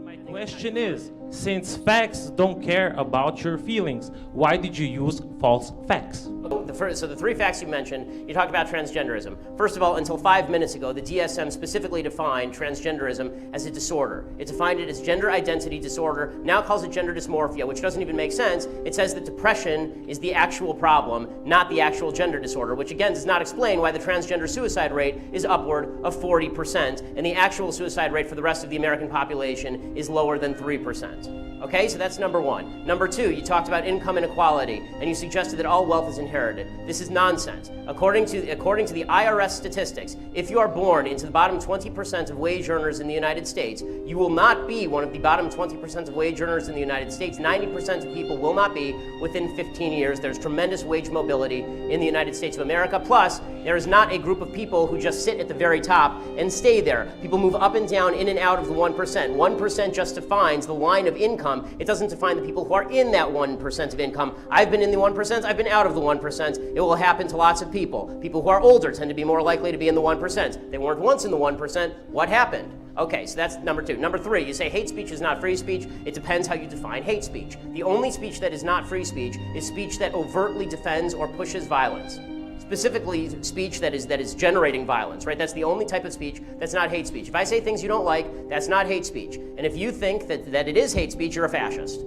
My question is, since facts don't care about your feelings, why did you use false facts? So the three facts you mentioned, you talked about transgenderism. First of all, until 5 minutes ago, the DSM specifically defined transgenderism as a disorder. It defined it as gender identity disorder, now calls it gender dysmorphia, which doesn't even make sense. It says that depression is the actual problem, not the actual gender disorder, which again does not explain why the transgender suicide rate is upward of 40%, and the actual suicide rate for the rest of the American population is lower than 3%. Okay, so that's number one. Number two, you talked about income inequality, and you suggested that all wealth is inherited. This is nonsense. According to the IRS statistics, if you are born into the bottom 20% of wage earners in the United States, you will not be one of the bottom 20% of wage earners in the United States. 90% of people will not be within 15 years. There's tremendous wage mobility in the United States of America. Plus, there is not a group of people who just sit at the very top and stay there. People move up and down, in and out of the 1%. 1% just defines the line of income. It doesn't define the people who are in that 1% of income. I've been in the 1%, I've been out of the 1%. It will happen to lots of people. People who are older tend to be more likely to be in the 1%. They weren't once in the 1%. What happened? Okay, so that's number two. Number three, you say hate speech is not free speech. It depends how you define hate speech. The only speech that is not free speech is speech that overtly defends or pushes violence. Specifically, speech that is generating violence, right? That's the only type of speech that's not hate speech. If I say things you don't like, that's not hate speech. And if you think that it is hate speech, you're a fascist.